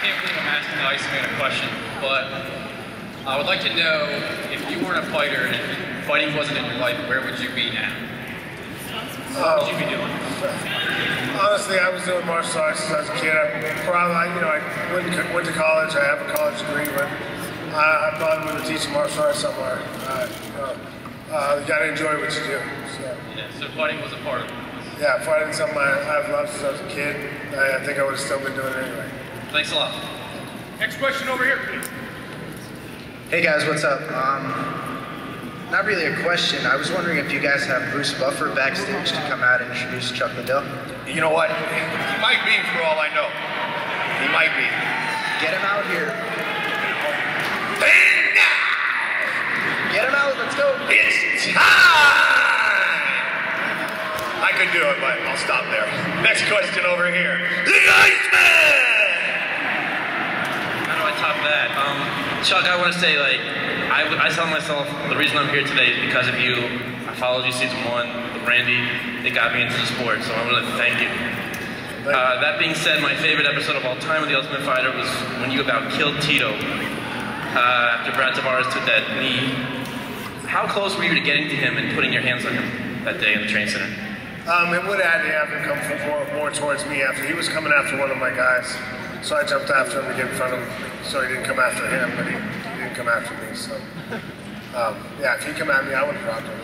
can't believe I'm asking the Iceman a question, but I would like to know if you weren't a fighter and if fighting wasn't in your life, where would you be now? What would you be doing? Honestly, I was doing martial arts since I was a kid. I went to college. I have a college degree, but I probably would have teaching martial arts somewhere. You gotta enjoy what you do. So. Yeah, so fighting was a part of it. Yeah, fighting's something I've loved since I was a kid. I think I would have still been doing it anyway. Thanks a lot. Next question over here, please. Hey guys, what's up? Not really a question. I was wondering if you guys have Bruce Buffer backstage to come out and introduce Chuck Liddell. You know what? He might be, for all I know. He might be. Get him out here. And now, Get him out, let's go. it's time! I could do it, but I'll stop there. Next question over here. The Iceman! How do I top that? Chuck, I want to say, like, I tell myself the reason I'm here today is because of you. I followed you season 1 with Randy. It got me into the sport, so I want to thank you. That being said, my favorite episode of all time of The Ultimate Fighter was when you about killed Tito after Brad Tavares took that knee. How close were you to getting to him and putting your hands on him that day in the training center? It would have had to come more towards me after. He was coming after one of my guys. So I jumped after him to get in front of him. So he didn't come after him, but he didn't come after me. So, yeah, if he'd come at me, I would have rocked him.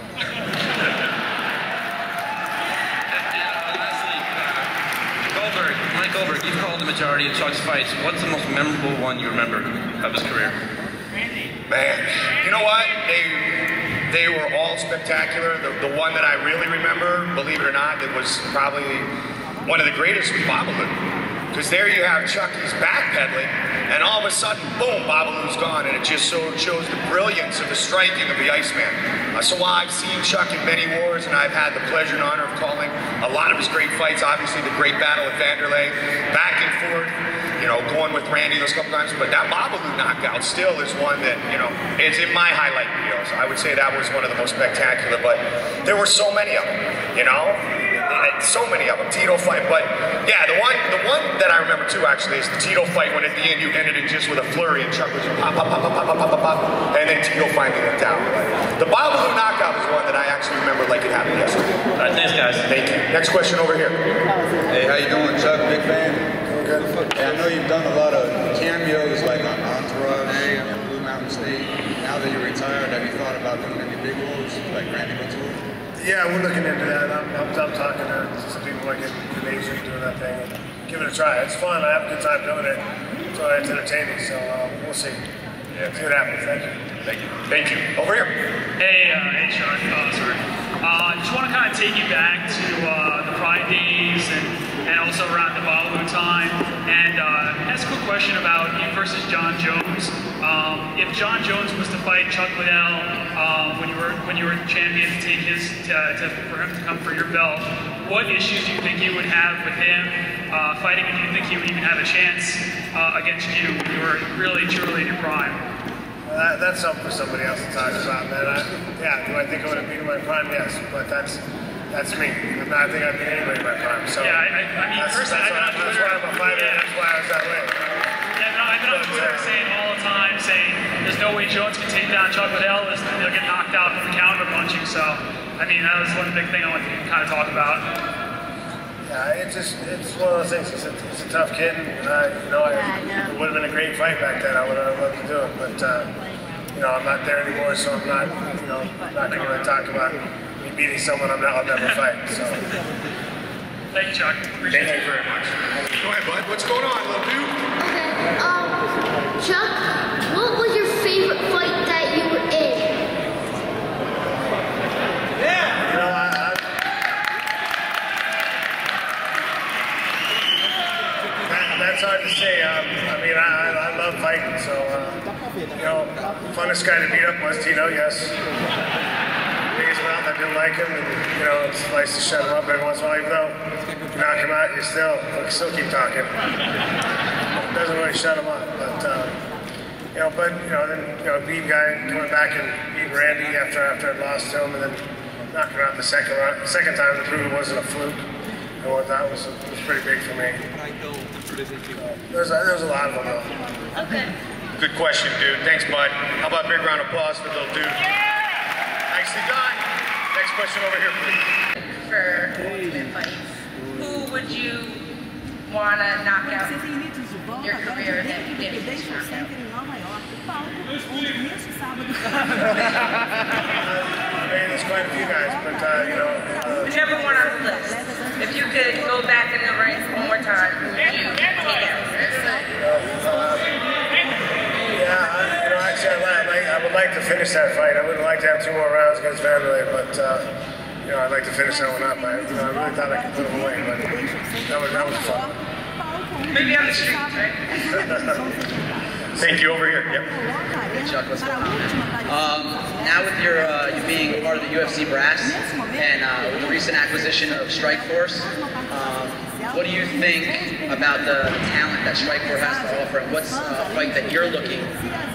Goldberg, Mike Goldberg, you've called the majority of Chuck's fights. What's the most memorable one you remember of his career? Man, you know what? They were all spectacular. The one that I really remember, believe it or not, that was probably one of the greatest was Babalu. Because there you have Chuck, he's backpedaling, and all of a sudden, boom, Babalu's gone, and it just so shows the brilliance of the striking of the Iceman. So while I've seen Chuck in many wars, and I've had the pleasure and honor of calling a lot of his great fights, obviously the great battle with Wanderlei, back and forth, you know, going with Randy those couple times, but that Babalu knockout still is one that, you know, it's in my highlight videos. I would say that was one of the most spectacular, but there were so many of them, you know? So many of them, Tito fight, but yeah, the one that I remember too actually is the Tito fight when at the end you ended it just with a flurry and Chuck was pop, pop, pop, pop, pop, pop, pop, pop, and then Tito finally went down. But the Babalu knockout is one that I actually remember like it happened yesterday. All right, thanks guys. Thank you. Next question over here. Hey, how you doing, Chuck? Big fan. Good. Hey, I know you've done a lot of cameos like on Entourage and Blue Mountain State. Now that you're retired, have you thought about doing any big roles like Randy Couture? Yeah, we're looking into that. I'm talking to some people like in Asia doing that thing. And give it a try. It's fun. I have a good time doing it. So it's entertaining. So we'll see. Yeah, see what happens. Thank you. Thank you. Thank you. Over here. Hey, Chuck. Just want to kind of take you back to the Pride days and also around the Babalu time. And ask a quick question about you versus John Jones. If John Jones was to fight Chuck Liddell when you were champion to take for him to come for your belt, what issues do you think you would have with him fighting, and do you think he would even have a chance against you when you were really truly in your prime? That's something for somebody else to talk about, man. Yeah, do I think I would have beaten my prime? Yes, but that's me. I think I'd beat anybody in my prime. So yeah, I mean, personally, I've been on Twitter. That's why I'm a fighter. Yeah. That's why I was that way. Yeah, no, I've been on Twitter saying all the time, saying there's no way Jones can take down Chuck Liddell. They'll get knocked out from the counter punching. So, I mean, that was one big thing I wanted to kind of talk about. Yeah, it's one of those things. It's a tough kid, and it would have been a great fight back then. I would have loved to do it, but I'm not there anymore, so I'm not going to really talk about me beating someone I'll never fight. So. Thank you, Chuck. Appreciate Thank you very much. Go ahead, bud. What's going on, little dude? Okay. Chuck, what was your favorite fight that you were in? That's hard to say. I love fighting, so, funnest guy to beat up was Tito, yes. Biggest mouth, I didn't like him, and, it's nice to shut him up every once in a while, even though you knock him out, you still keep talking. It doesn't really shut him up, but, then, beat guy, coming back and beating Randy after I'd lost to him, and then knocking him out the second time to prove it wasn't a fluke. And what that was pretty big for me. There's a lot of them, though. Okay. Good question, dude. Thanks, bud. How about a big round of applause for little dude? Nicely done. Next question over here, please. For ultimate fights, who would you want to knock out your career if you did this knockout? There's quite a few guys, but you know. Whichever one on the list. If you could go back in the ring one more time, who would you take out? Yeah, you know, actually, I would like to finish that fight. I wouldn't like to have 2 more rounds against Wanderlei, but you know, I'd like to finish that one up. I really thought I could put him away, but that was fun. Maybe on the street, right? Thank you. Over here. Yep. Hey Chuck, what's going on? Now with your you being part of the UFC brass and with the recent acquisition of Strikeforce, what do you think about the talent that Strikeforce has to offer, and what's a fight that you're looking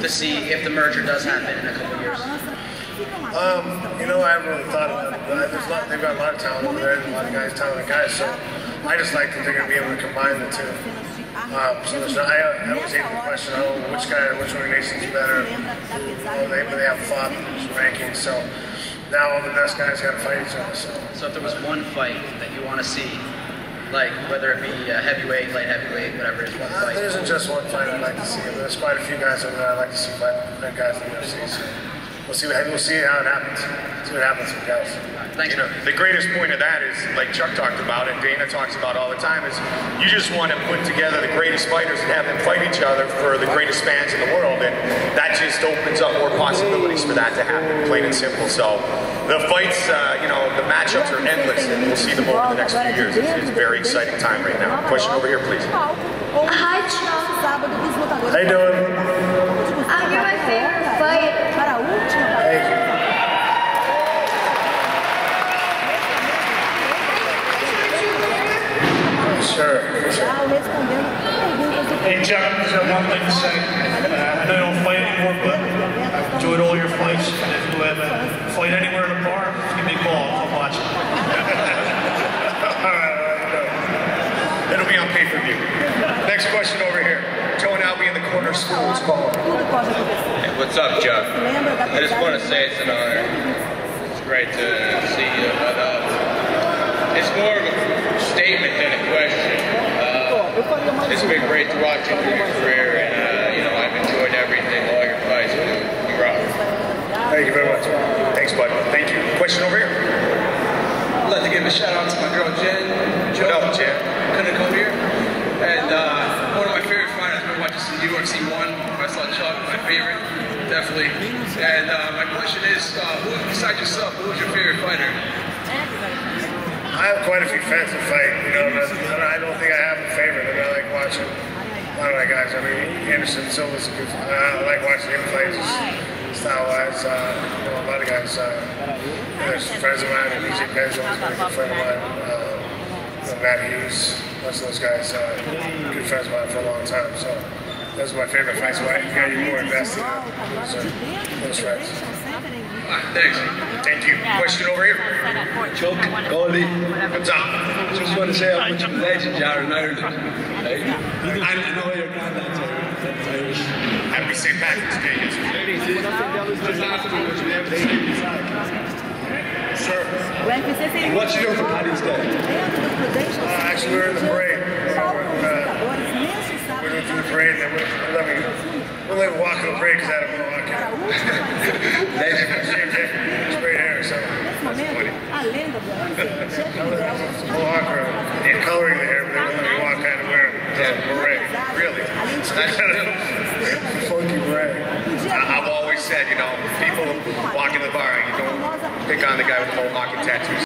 to see if the merger does happen in a couple of years? You know, I haven't really thought about it. They've got a lot of talent over there, and a lot of guys, talented guys, so I just like that they're going to be able to combine the two. So there's not, I always hate the question, which organization's better. They have fought rankings, so now all the best guys got to fight each other. So if there was one fight that you want to see, like whether it be heavyweight, light heavyweight, whatever it is, one fight. There isn't just one fight I'd like to see. There's quite a few guys over there I'd like to see fight guys in the UFC. So we'll see how it happens. See what happens with guys. Thanks. You know, the greatest point of that is, like Chuck talked about and Dana talks about all the time, is you just want to put together the greatest fighters and have them fight each other for the greatest fans in the world, and that just opens up more possibilities for that to happen, plain and simple. So the fights, you know, the matchups are endless, and we'll see them over the next few years. It's a very exciting time right now. Question over here, please. Hi, Chuck. How you doing? You're my favorite fighter. Thank you. Sure. Hey Chuck, I just have one thing to say. I know you don't fight anymore, but I've enjoyed all your fights. And if you ever fight anywhere in the bar, just give me a call. I'll watch it. It'll be on pay-per-view. Next question over here. Joe and Albie in the corner school is calling. Hey, what's up, Chuck? I just want to say it's an honor. It's great to see you, but it's more of a statement than a question. It's been great to watch you through your career, and you know, I've enjoyed everything, all your fights. You rock. Thank you very much. Thanks, bud. Thank you. Question over here. I'd like to give a shout out to my girl Jen. What up, Jen? Couldn't come here. And one of my favorite fighters, I've been watching some UFC 1. I saw Chuck, my favorite, definitely. And my question is, who besides yourself, who was your favorite fighter? I have quite a few fans to fight, you know, but I don't think I have a favorite. I mean, I like watching a lot of my guys. I mean, Anderson Silva's a good fight. I like watching him play style-wise. You know, a lot of guys, there's friends of mine, and BJ Penn's always been a good friend of mine. You know, Matt Hughes, most of those guys, good friends of mine for a long time. So those are my favorite fights. So I got you more invested in those friends. Thanks. Thank you. Question over here. Chuck, Goldie. What's up? Just want to say how much of a legend you are in Ireland. Hey? I know your granddad's Irish. Happy St. Patrick's Day yesterday. Sure. What you doing for Paddy's Day? Actually, we were in the parade. We went through the parade, and we'll let me walk in the parade because I had a mohawk hair. Straight hair, so that's funny. Mohawk and coloring the hair, but they wouldn't let me walk out and wear a beret. Really? Funky beret. I've always said, you know, people walk in the bar, you don't pick on the guy with the mohawk and tattoos.